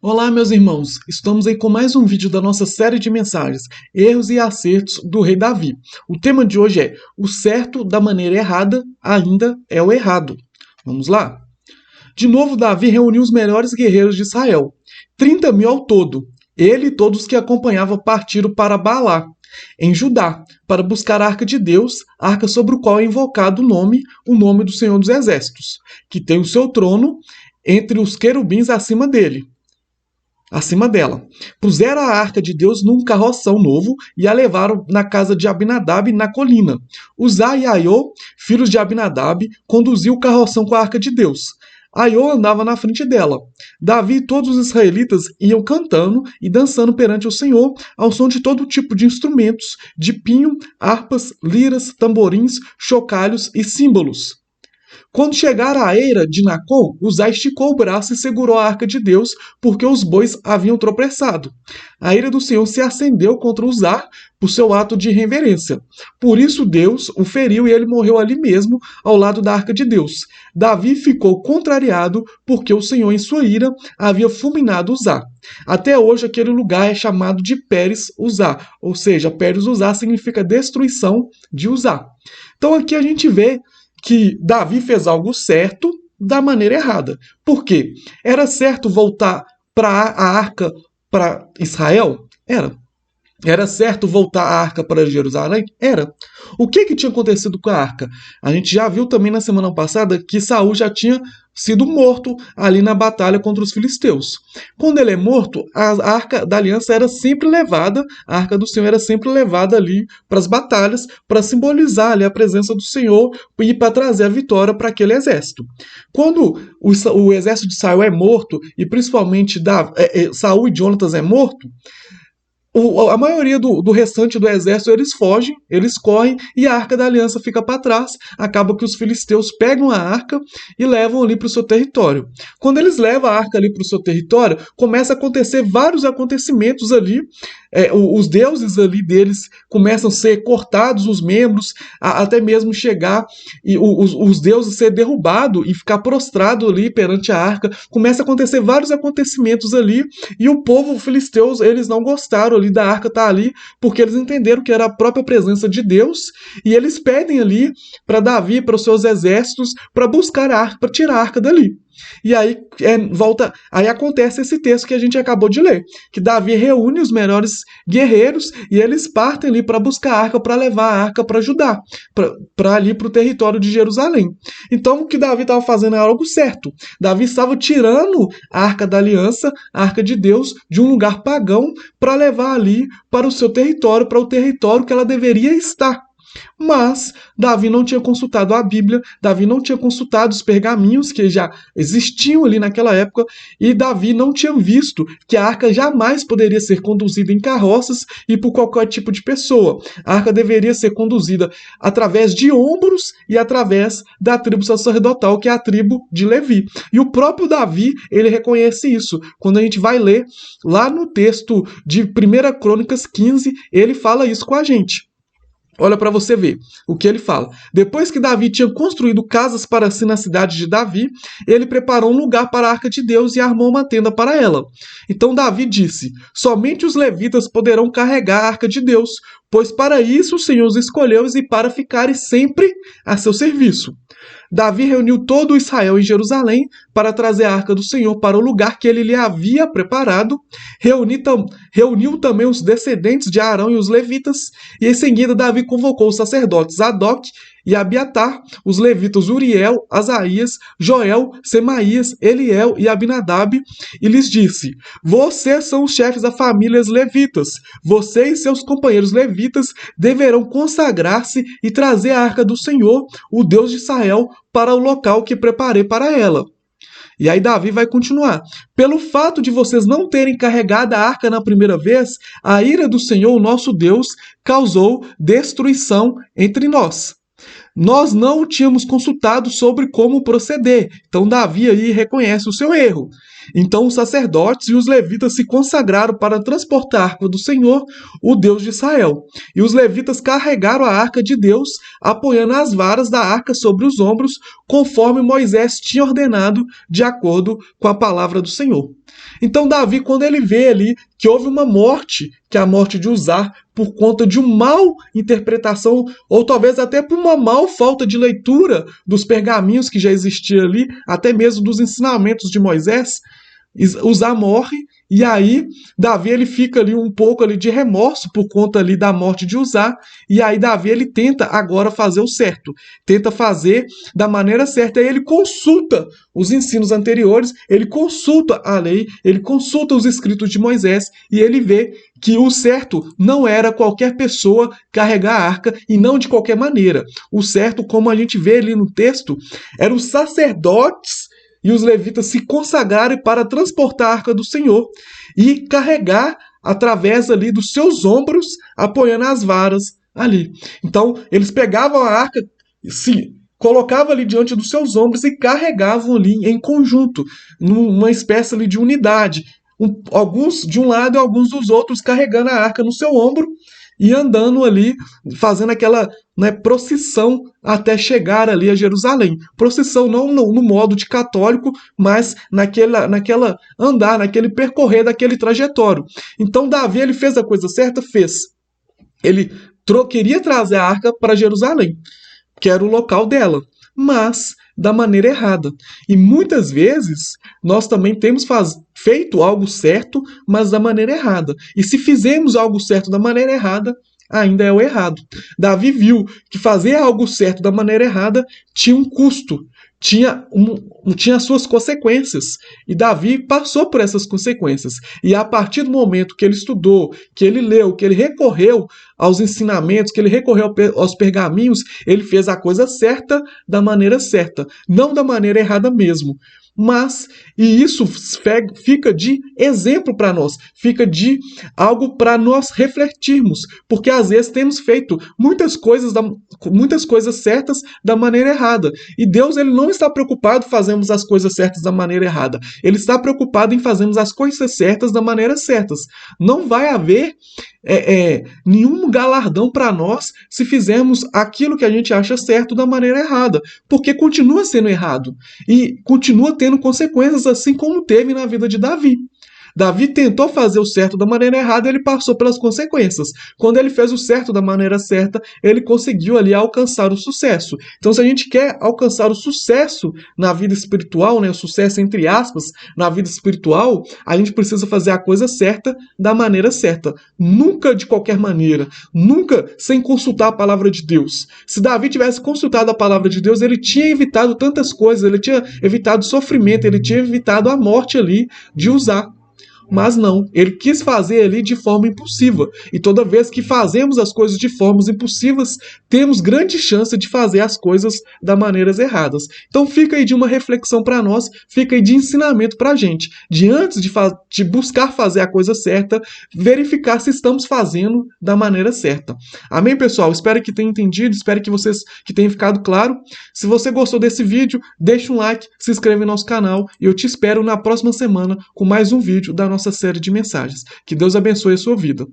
Olá, meus irmãos! Estamos aí com mais um vídeo da nossa série de mensagens, Erros e Acertos do Rei Davi. O tema de hoje é: o certo da maneira errada ainda é o errado. Vamos lá? De novo, Davi reuniu os melhores guerreiros de Israel, 30.000 ao todo. Ele e todos que acompanhavam partiram para Baalá, em Judá, para buscar a Arca de Deus, a arca sobre o qual é invocado o nome do Senhor dos Exércitos, que tem o seu trono entre os querubins acima dela. Puseram a arca de Deus num carroção novo e a levaram na casa de Abinadab na colina. Uzá e Aiô, filhos de Abinadab, conduziam o carroção com a arca de Deus. Aiô andava na frente dela. Davi e todos os israelitas iam cantando e dançando perante o Senhor ao som de todo tipo de instrumentos, de pinho, harpas, liras, tamborins, chocalhos e símbolos. Quando chegaram à eira de Nacon, Uzá esticou o braço e segurou a arca de Deus, porque os bois haviam tropeçado. A ira do Senhor se acendeu contra Uzá por seu ato de reverência. Por isso Deus o feriu e ele morreu ali mesmo, ao lado da arca de Deus. Davi ficou contrariado, porque o Senhor, em sua ira, havia fulminado Uzá. Até hoje aquele lugar é chamado de Pérez Uzá, ou seja, Pérez Uzá significa destruição de Uzá. Então aqui a gente vê que Davi fez algo certo da maneira errada. Por quê? Era certo voltar para a arca para Israel? Era. Era certo voltar a arca para Jerusalém? Era. O que tinha acontecido com a arca? A gente já viu também na semana passada que Saul já tinha sido morto ali na batalha contra os filisteus. Quando ele é morto, a arca da aliança era sempre levada, a arca do Senhor era sempre levada ali para as batalhas, para simbolizar ali a presença do Senhor e para trazer a vitória para aquele exército. Quando o exército de Saul é morto, e principalmente Saul e Jonatas é morto, a maioria do restante do exército, eles fogem, eles correm e a Arca da Aliança fica para trás. Acaba que os filisteus pegam a arca e levam ali para o seu território. Quando eles levam a arca ali para o seu território, começa a acontecer vários acontecimentos ali. Os deuses ali deles começam a ser cortados, os membros, até mesmo chegar e os deuses ser derrubados e ficar prostrado ali perante a arca. Começa a acontecer vários acontecimentos ali e o povo filisteus, eles não gostaram ali da arca estar ali, porque eles entenderam que era a própria presença de Deus, e eles pedem ali para Davi, para os seus exércitos, para buscar a arca, para tirar a arca dali. E aí aí acontece esse texto que a gente acabou de ler, que Davi reúne os melhores guerreiros e eles partem ali para buscar a arca, para levar a arca para Judá, para ali para o território de Jerusalém. Então o que Davi estava fazendo era algo certo. Davi estava tirando a arca da aliança, a arca de Deus, de um lugar pagão para levar ali para o seu território, para o território que ela deveria estar. Mas Davi não tinha consultado a Bíblia, Davi não tinha consultado os pergaminhos que já existiam ali naquela época, e Davi não tinha visto que a arca jamais poderia ser conduzida em carroças e por qualquer tipo de pessoa. A arca deveria ser conduzida através de ombros e através da tribo sacerdotal, que é a tribo de Levi. E o próprio Davi, ele reconhece isso. Quando a gente vai ler lá no texto de 1 Crônicas 15, ele fala isso com a gente. Olha para você ver o que ele fala. Depois que Davi tinha construído casas para si na cidade de Davi, ele preparou um lugar para a arca de Deus e armou uma tenda para ela. Então Davi disse: somente os levitas poderão carregar a arca de Deus, pois para isso o Senhor os escolheu e para ficarem sempre a seu serviço. Davi reuniu todo o Israel em Jerusalém para trazer a arca do Senhor para o lugar que ele lhe havia preparado. Reuniu também os descendentes de Arão e os levitas, e em seguida Davi convocou os sacerdotes Zadok e Abiatar, os levitas Uriel, Asaías, Joel, Semaías, Eliel e Abinadab, e lhes disse: vocês são os chefes das famílias levitas. Você e seus companheiros levitas deverão consagrar-se e trazer a arca do Senhor, o Deus de Israel, para o local que preparei para ela. E aí Davi vai continuar. Pelo fato de vocês não terem carregado a arca na primeira vez, a ira do Senhor, o nosso Deus, causou destruição entre nós. Nós não o tínhamos consultado sobre como proceder. Então Davi aí reconhece o seu erro. Então os sacerdotes e os levitas se consagraram para transportar a arca do Senhor, o Deus de Israel. E os levitas carregaram a arca de Deus, apoiando as varas da arca sobre os ombros, conforme Moisés tinha ordenado, de acordo com a palavra do Senhor. Então Davi, quando ele vê ali que houve uma morte, que é a morte de Uzá, por conta de uma mal interpretação, ou talvez até por uma mal falta de leitura dos pergaminhos que já existia ali, até mesmo dos ensinamentos de Moisés, Uzá morre, e aí Davi ele fica ali um pouco ali de remorso por conta ali da morte de Uzá, e aí Davi ele tenta agora fazer o certo, tenta fazer da maneira certa, e ele consulta os ensinos anteriores, ele consulta a lei, ele consulta os escritos de Moisés, e ele vê que o certo não era qualquer pessoa carregar a arca, e não de qualquer maneira. O certo, como a gente vê ali no texto, eram os sacerdotes e os levitas se consagrarem para transportar a arca do Senhor e carregar através ali dos seus ombros, apoiando as varas ali. Então, eles pegavam a arca, se colocavam ali diante dos seus ombros e carregavam ali em conjunto, numa espécie ali de unidade. Alguns de um lado e alguns dos outros carregando a arca no seu ombro e andando ali, fazendo aquela, né, procissão até chegar ali a Jerusalém. Procissão não no modo de católico, mas naquela andar, naquele percorrer daquele trajetório. Então Davi ele fez a coisa certa? Fez. Ele queria trazer a arca para Jerusalém, que era o local dela, mas da maneira errada. E muitas vezes nós também temos feito algo certo, mas da maneira errada. E se fizermos algo certo da maneira errada, ainda é o errado. Davi viu que fazer algo certo da maneira errada tinha um custo, tinha suas consequências. E Davi passou por essas consequências. E a partir do momento que ele estudou, que ele leu, que ele recorreu aos ensinamentos, que ele recorreu aos pergaminhos, ele fez a coisa certa da maneira certa, não da maneira errada mesmo. Mas, e isso fica de exemplo para nós, fica de algo para nós refletirmos, porque às vezes temos feito muitas coisas certas da maneira errada, e Deus ele não está preocupado em fazermos as coisas certas da maneira errada, ele está preocupado em fazermos as coisas certas da maneira certas. Não vai haver nenhum galardão para nós se fizermos aquilo que a gente acha certo da maneira errada, porque continua sendo errado e continua tendo consequências, assim como teve na vida de Davi. Davi tentou fazer o certo da maneira errada e ele passou pelas consequências. Quando ele fez o certo da maneira certa, ele conseguiu ali alcançar o sucesso. Então, se a gente quer alcançar o sucesso na vida espiritual, né, o sucesso entre aspas, na vida espiritual, a gente precisa fazer a coisa certa da maneira certa. Nunca de qualquer maneira, nunca sem consultar a palavra de Deus. Se Davi tivesse consultado a palavra de Deus, ele tinha evitado tantas coisas, ele tinha evitado sofrimento, ele tinha evitado a morte ali de Uzá. Mas não, ele quis fazer ali de forma impulsiva. E toda vez que fazemos as coisas de formas impulsivas, temos grande chance de fazer as coisas da maneiras erradas. Então fica aí de uma reflexão para nós, fica aí de ensinamento para a gente. De antes de buscar fazer a coisa certa, verificar se estamos fazendo da maneira certa. Amém, pessoal? Espero que tenham entendido, espero que tenha ficado claro. Se você gostou desse vídeo, deixa um like, se inscreve no nosso canal e eu te espero na próxima semana com mais um vídeo da nossa série de mensagens. Que Deus abençoe a sua vida.